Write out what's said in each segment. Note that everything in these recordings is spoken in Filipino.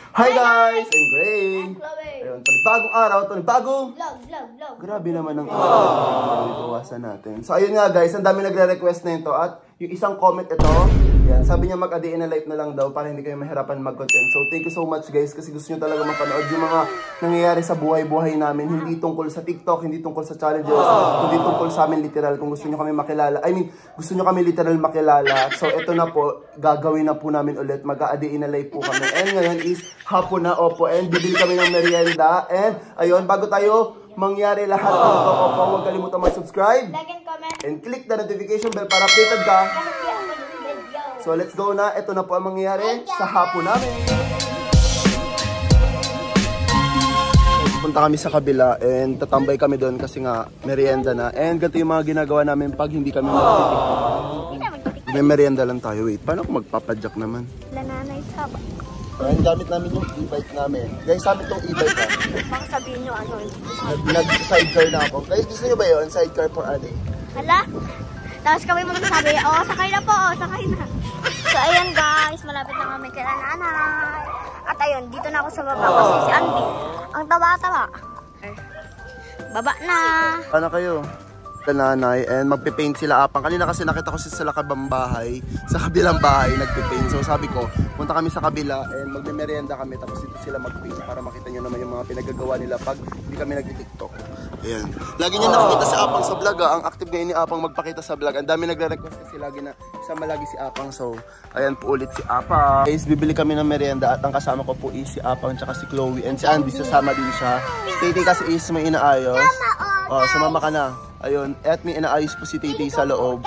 Hi guys! I'm Gray! I'm Chloe! Ayun, panibagong araw, panibagong Vlog. grabe naman ang iwasan natin. So ayun nga guys, ang dami nagre-request na ito at yung isang comment ito, yan, sabi niya mag-a-day in a life na lang daw para hindi kayo mahirapan mag-content. So thank you so much guys kasi gusto niyo talaga mapanood yung mga nangyayari sa buhay-buhay namin. Hindi tungkol sa TikTok, hindi tungkol sa challenges, hindi tungkol sa amin literal. Kung gusto niyo kami makilala, gusto niyo kami literal makilala. So ito na po, gagawin na po namin ulit. Mag-a-day in a life po kami. And ngayon is hapon na, opo. And bibili kami ng merienda. And ayun, bago tayo mangyari lahat ng ito, opo, huwag kalimutan mag-subscribe. Like and comment. And click the notification bell para updated ka. Video. So let's go na. Ito na po ang mangyayari sa hapon namin. Punta kami sa kabila and tatambay kami doon kasi nga merienda na. And ganito yung mga ginagawa namin pag hindi kami magtitiktok. May merienda lang tayo. Wait, paano kung magpapadyak naman? Lananay saba. Ayan, gamit namin yung e-bike namin. Guys, sabi itong e-bike ha. Baka sabihin nyo ano. Nag-sidecar na ako. Guys, gusto nyo ba yun? Sidecar for a day. Hala? Tapos kami magsasabi, sakay na po, sakay na. So ayan guys, malapit na kami kay nanay. At ayun, dito na ako sa baba kasi si Andy, ang taba-taba. Baba na. Paano kayo? Nanay and magpe-paint sila apang. Kanina kasi nakita ko sila kabang bahay, sa kabilang bahay nagpe-paint. So sabi ko, punta kami sa kabila and magme-merienda kami tapos dito sila mag-paint para makita nyo naman yung mga pinagagawa nila pag hindi kami nag-TikTok. Ayan. Lagi niyo nakikita si Apang sa vlog ang active ngayon ni Apang magpakita sa vlog. Ang dami nagre-request kasi lagi na isama lagi si Apang. So ayan po ulit si Apang. Guys, bibili kami ng merienda at ang kasama ko po is si Apang tsaka si Chloe and si Andy sasama din siya. Titi kasi is may inaayos. Sumama ka na. Ayun, at may inaayos po si Titi sa loob.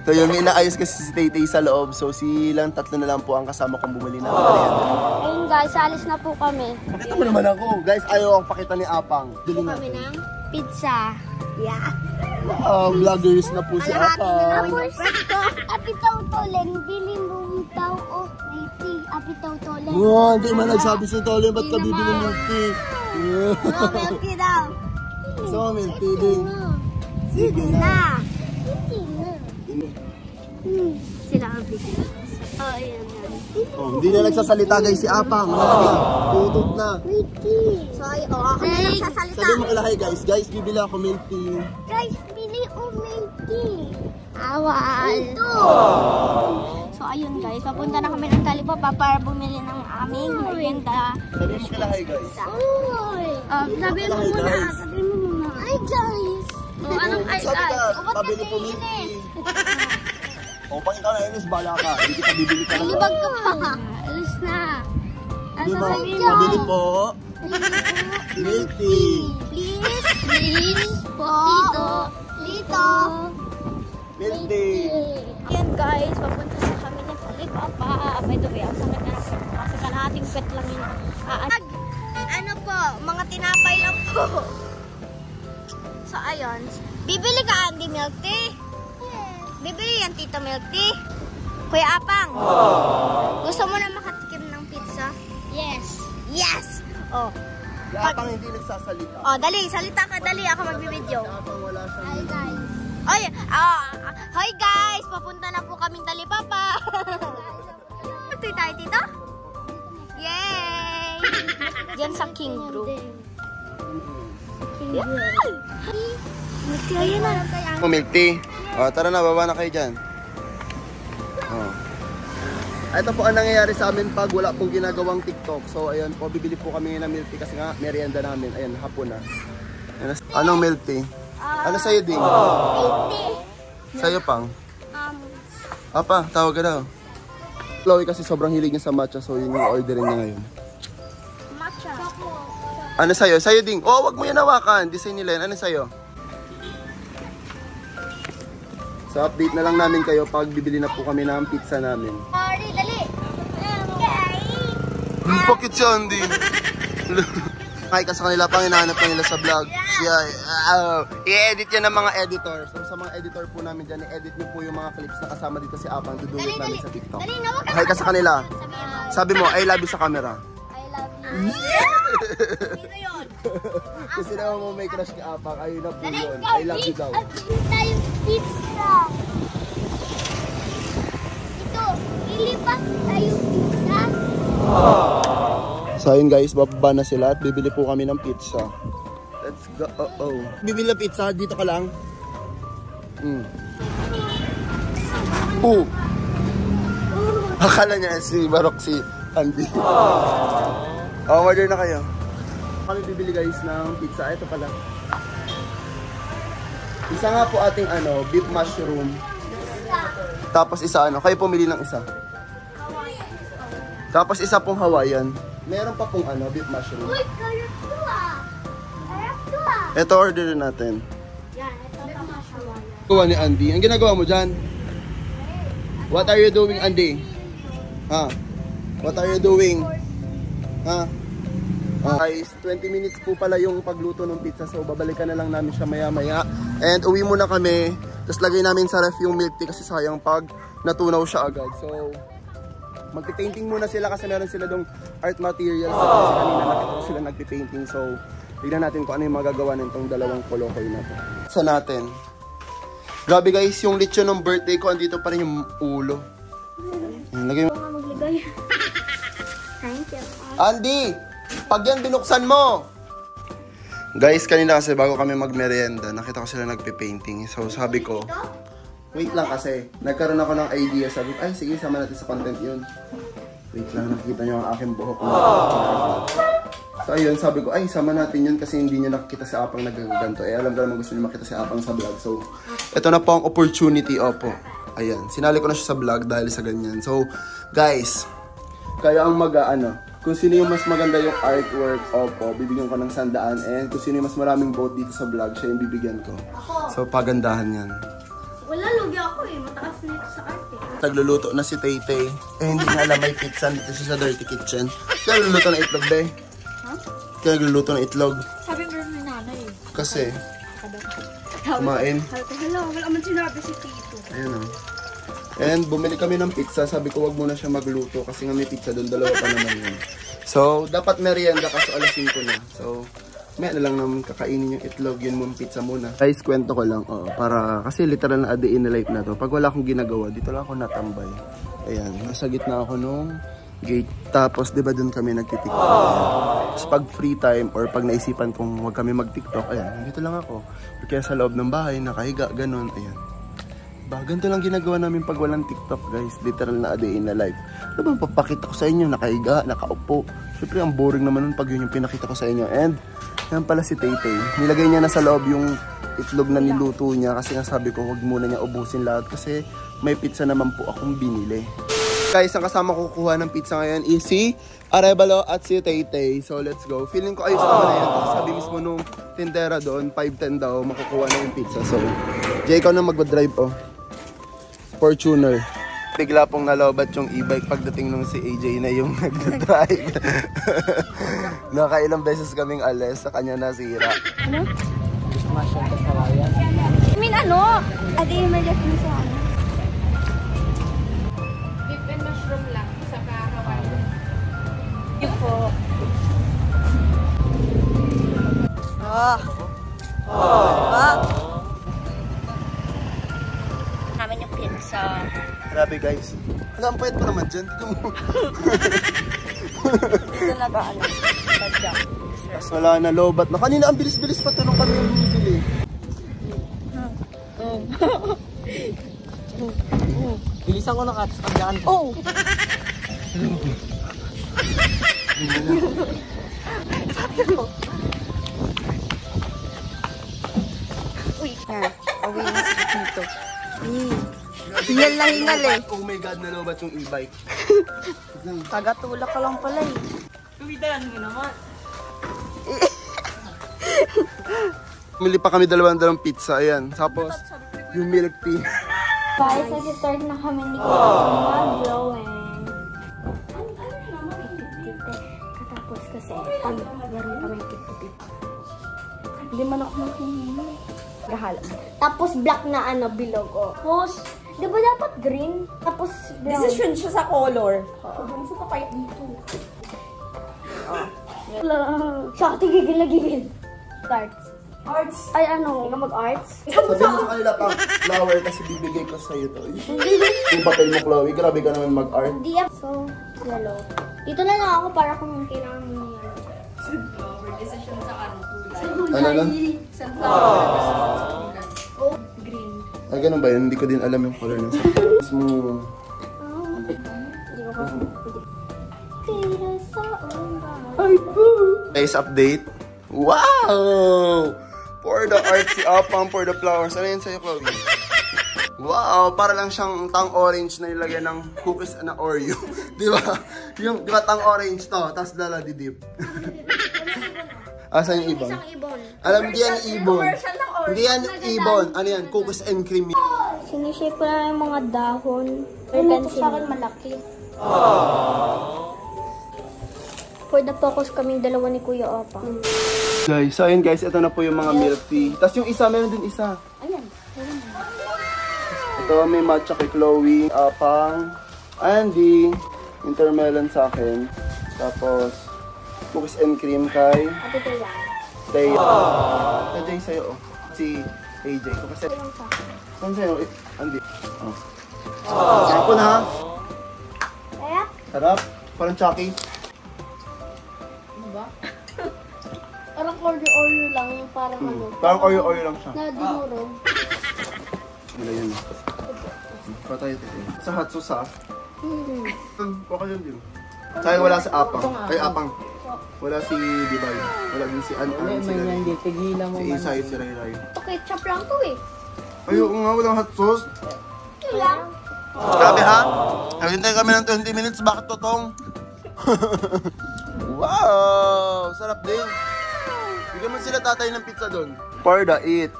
So yun, may inaayos kasi si Titi sa loob. So silang tatlo na lang po ang kasama kong bumili ng merienda. Ayun guys, alis na po kami. Pakita mo naman ako. Guys, ayaw ang pakita ni Apang. Dili na. Kami ng pizza. Yeah. Vloggers na po si Apang. Apitaw tolen, bili mo daw o Titi. Apitaw tolen. Wow, hindi man nagsabi sa Tolen, ba't ka bibili ng milk tea? Milk tea daw. So, milk tea din. Sige na. Sila ang bigla. Ayan. Hindi na nagsasalita guys si Apang. Tutot na. So, ako na lang sasalita. Sabi mo kalahay guys. Guys, bibili ako milk tea. Guys, bili o milk tea. Awal. Ito. So, ayun guys. Papunta na kami ng Talipapa para bumili ng aming merienda. Sabi mo kalahay guys. Sabi mo muna. Ay guys. Anong ay Sabi ay? ka, pabili po milk tea. O, pang ikaw na Enes, bala ka. Hindi kita bibili ka na. Libag ka pa. Alis na. Pabili po. Milk tea. Please po. Dito. Milk tea. Ayan guys, papunta na kami ng Talipapa. By the way, ang sakit na kasi kalahating pet lang yun. Ano po, mga tinapay lang po. So ayun, bibili ka Andy milk tea? Bibili yan Tito milk tea? Kuya Apang, gusto mo na makatikim ng pizza? Yes. Oh. Si Apang hindi nagsasalita. Oh, dali, salita ka, dali. Ako magbibideo. Si Apang wala siyang... Hi guys. Hi guys, papunta na po kaming Talipapa. Ito tayo dito? Yay! Diyan sa King Brew. Ayan na. Milk tea. Tara na, baba na kayo dyan. Ito po ang nangyayari sa amin pag wala pong ginagawang TikTok. So ayun po, bibili po kami ng milk tea kasi nga merienda namin. Ayan, hapon na. Anong milk tea? Ano sa'yo din? Milk tea. Sa'yo pang? Apa, tawag ka daw. Chloe kasi sobrang hilig niya sa matcha, so yun yung orderin niya ngayon. Matcha. Ano sa'yo? Sa'yo din. Oh, wag mo yan hawakan. Design nila yan. Ano sa'yo? So update na lang namin kayo pag bibili na po kami ng pizza namin. Sorry, dali. Bakit si Andy? Ay, kasi kanila pang hinahanap na nila sa vlog. Siya, i-edit yan ng mga editor. So sa mga editor po namin dyan, i-edit nyo po yung mga clips na kasama dito si Apang. Dudulot namin sa TikTok. Ay, kasi kanila. Sabi mo, I love you sa camera. I love you. Sino yun? Kasi naman mo may crush kay Apang. Ayun na po yun. I love you daw. Tayong pizza. Ito, ilipat tayong pizza. So ayun guys, bababa na sila at bibili po kami ng pizza. Let's go. Bibili na pizza, dito ka lang. Akala niya si Barok si Andy. Order na kayo. Kami bibili guys ng pizza. Ito pala. Isa nga po ating beef mushroom. Tapos isa kayo pumili ng isa. Tapos isa pong Hawaiian. Meron pa pong beef mushroom. Ito order natin. Yan, ito mushroom. Kuha ni Andy. Ang ginagawa mo dyan? What are you doing, Andy? What are you doing? Guys, 20 minutes po pala yung pagluto ng pizza. So, babalikan na lang namin siya maya-maya. And uwi muna kami. Tapos lagay namin sa ref yung milk tea kasi sayang pag natunaw siya agad. So, magpipainting muna sila kasi meron sila dong art materials. Kasi kanina nakita ko sila nagpipainting. So, tignan natin kung ano yung magagawa nitong dalawang kolokoy na to. Sa natin. Grabe guys, yung lechon ng birthday ko, andito pa rin yung ulo. Lagay mo. Thank you. Andy! Pag yan binuksan mo! Guys, kanina kasi bago kami magmerienda, nakita ko sila nagpe-painting. So sabi ko, wait lang kasi, nagkaroon ako ng idea. Sabi ko, ay sige, sama natin sa content yun. Wait lang, nakikita nyo ang aking buhok. So ayun, sabi ko, ay sama natin yun kasi hindi nyo nakikita si Apang nagaganto. Alam ko naman gusto nyo makita si Apang sa vlog. So, ito na po ang opportunity, opo. Ayan, sinali ko na siya sa vlog dahil sa ganyan. So, guys, kaya ang kung sino yung mas maganda yung artwork, opo, bibigyan ko ng 100. And kung sino yung mas maraming vote dito sa vlog, siya yung bibigyan ko. So, pagandahan yan. Wala, lugi ako mataas na ito sa art Nagluluto na si Tay-Tay. Hindi nga alam may pizza dito siya sa dirty kitchen. Kaya nagluluto ng itlog, be? Kaya nagluluto ng itlog. Sabi mo rin ni nanay. Kasi, kumain. Hello, wala man sinabi si Tito. Ayan o. And bumili kami ng pizza. Sabi ko wag muna siya magluto kasi nga may pizza doon. Dalawa pa naman yun. So, dapat merienda kasi alas 5 na. So, may lang naman kakainin yung itlog. Yun mong pizza muna. Guys, kwento ko lang. Para, kasi literal na day in the life na to. Pag wala akong ginagawa, dito lang ako natambay. Ayan, nasa gitna ako nung gate. Tapos, di ba dun kami nagtitiktok? Tapos pag free time or pag naisipan kong wag kami mag-tiktok, ayan, dito lang ako. Kaya sa loob ng bahay, nakahiga, ganun, ayan. Ganito lang ginagawa namin pag walang TikTok, guys. Literal na a day in a life. Ano bang papakita ko sa inyo? Nakahiga, nakaupo. Siyempre, ang boring naman nun pag yun yung pinakita ko sa inyo. And, yan pala si Tay-Tay. Nilagay niya na sa loob yung itlog na niluto niya. Kasi nga sabi ko, huwag muna niya ubusin lahat. Kasi may pizza naman po akong binili. Guys, ang kasama ko kukuha ng pizza ngayon is si Arevalo at si Tay-Tay. So, let's go. Feeling ko ayos naman na yan. Sabi mismo nung tindera doon, 5:10 daw, makukuha na yung pizza. So, Jay, ikaw na mag-drive, Fortuner. Bigla pong nalobat yung e-bike pagdating nung si AJ na yung nag-drive. Nakailang beses kaming alis, sa kanya nasira. Ano? Masyal ka sa wayan. I mean, Adi, may left mo sa beef and mushroom lang, saka Hawaiian. Yun po. Namin yung pizza. Grabe guys. Ang pwede pa naman dyan. Dito mo. Dito nag-ano. Wala na, lobat na. Kanina ang bilis-bilis pa tulong kami yung bibili. Bilisan ko na katas pagdaan. Uy, away na si Tito. Hingal na hingal Oh my God, nalobat yung e-bike. Tagatulak ka lang pala Tumidayan mo naman. Mili pa kami dalawang pizza, ayan. Tapos, yung milk tea. Guys, nag-start na kami ni mag-blowing. Katapos kasi, pag meron kami tip-tip. Hindi man ako makinig. Gahala. Tapos black na bilog, Tapos, di ba dapat green? Tapos brown. Decision siya sa color. Gusto pa kayo dito. Sa ating gigil. Arts. Ay, ikaw mag-arts? Sabi mo sa kanila pang flower kasi bibigay ko sa'yo to. Yung papel mo, Chloe, grabe ka naman mag-art. So, yellow. Dito na lang ako para kung kailangan mo niya. Sunflower. Decision sa kulay. Ano na? Sunflower. Oh, Green. Ah, ganun ba yun? Hindi ko din alam yung color ng sunflowers mo. hindi ko kasi. Tira sa umbay. Ay po! Guys, update. Wow! For the art si Apang, for the flowers. Ano yun sa'yo, Chloe? Wow! Para lang siyang tang orange na nilagyan ng cookies na Oreo. Di ba? Yung, di ba tang orange to, tapos dala didip. Asan yung ibon? Isang ibon. Alam, hindi yan ibon. Commercial ng orange. Hindi yan ibon. Ano yan? Cookies and cream. Sinishape ko na yung mga dahon. Ito sa akin malaki. For the focus kaming dalawa ni Kuya Opa. Guys, so ayun guys, ito na po yung mga milk tea. Tapos yung isa, meron din isa. Ayan. Ito, may matcha kay Chloe, Apang, Andy, intermelon sa akin. Tapos, cookies and cream kay Ate Tia. Taya. Ito Jay sa'yo, oh. Si AJ. Ito kasi, Ito lang sa akin. saan sa'yo? Andy. Oh. Sarap po na ha? Kaya? Sarap. Parang Chucky. Ano ba? Parang Oreo lang. Parang ano. Parang Oreo lang siya. Na dinurog. Wala yun. Patay ito. Sa hot sauce ha? Okay yun din. Sayang wala si Apang. Kay Apang. Wala si Dibay. Wala din si An. Wala Si man yan, Ray. di. Tigilan mo Si man. Isay, si Ray Ray. Ito ketchup lang to eh. Ayoko nga, walang hot sauce. Ito lang. Grabe ha? Naghintay kami ng 20 minutes. Bakit totong? Wow! Sarap din. Bigyan mo sila tatay ng pizza doon. For the eat.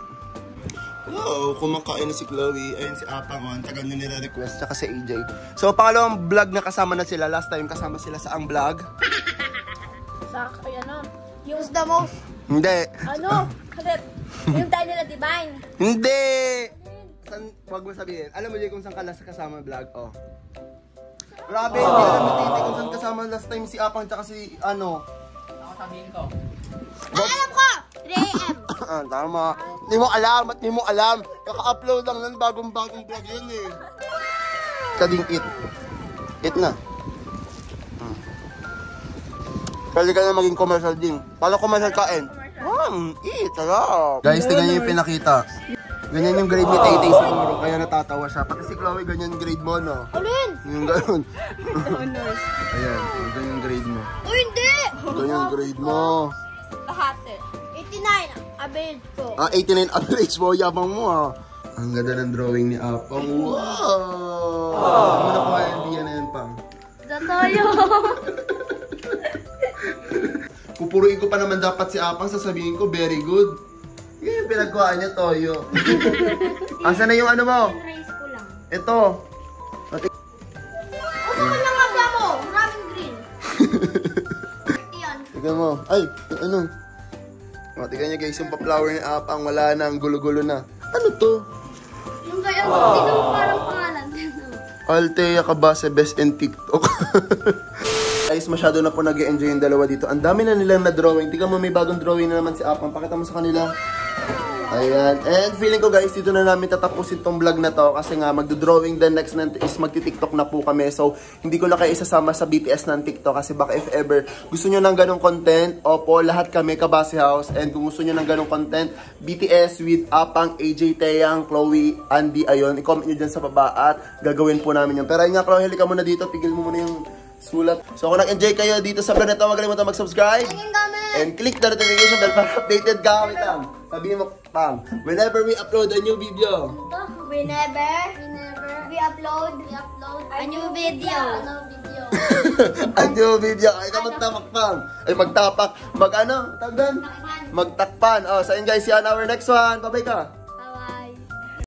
Wow, kumakain na si Chloe. Ayun si Apang, oh. Ang tagal na nire-request. Tsaka si AJ. So, pangalawang vlog na kasama na sila. Last time kasama sila sa ang vlog. Sa, ay ano? Use the most. Hindi. Ano? Kadet. Yung tayo nila Divine. Hindi! San, wag mo sabihin. Alam mo kung saan ka last kasama vlog? Oh. Grabe, hindi alam ni Titi kung saan kasama last time si Apang tsaka si ano. Ako sabihin ko. Alam ko! 3 AM. Tama. Hindi mo alam at hindi mo alam. Kaka-upload lang ng bagong-bagong vlog yun eh. Kading eat. Eat na. Pwede ka na maging commercial din. Paano commercial kain? Eat. Sarap. Guys, tingnan niyo yung pinakita. Ganyan yung grade ni Tay siguro. Kaya natatawa siya. Pati si Chloe, ganyan yung grade mo, no? Alin? Yung gano'n. Honors. Ayan, ganyan yung grade mo. O hindi! Ganyan yung grade mo. Lahat eh. 89. Abil ko. 89 average mo, yabang mo ah. Ang ganda ng drawing ni Apang. Wow! Ano mo nakuha yung diyan na yan, Pang? Tatayo. Pupuruin ko pa naman dapat si Apang, sasabihin ko, very good. Yung pinagkuhaan niya, Toyo. Asan na yung ano mo? Rice ko lang. Ito. O saan lang nga mo? Maraming green. Yan. Tignan mo. Ay, yung ano? O, tignan niyo guys, yung pa-flower ni Apang, wala na, ang gulo-gulo na. Ano to? Yung kaya, tinong parang pangalan. Althea Cabase, best in TikTok. Guys, masyado na po nag-enjoy yung dalawa dito. Ang dami na nilang na-drawing. Tingnan mo, may bagong drawing na naman si Apang. Pakita mo sa kanila. Ayan. And feeling ko guys, dito na namin tatapusin tong vlog na to. Kasi nga, magdo-drawing. Then next na is magti-TikTok na po kami. So, hindi ko na kayo isasama sa BTS ng TikTok. Kasi baka if ever gusto nyo ng ganong content, opo, lahat kami, Cabase House. And kung gusto nyo ng ganong content, BTS with Apang, AJ Tayang, Chloe, Andy, ayun. I-comment nyo dyan sa baba at gagawin po namin yun. Pero ayun nga, Chloe, halika muna dito. Tigil mo muna yung sulat. So kung nag-enjoy kayo dito sa vlog na ito, huwag kalimutan mag-subscribe. And click the notification bell para updated ka kami tam. Sabihin mo, Pang, whenever we upload a new video. Whenever we upload a new video. A new video. Ay ka magtapak, Pang. Ay magtapak. Mag ano? Tagdan? Magtakpan. Oh, so yun guys, yan our next one. Bye-bye ka.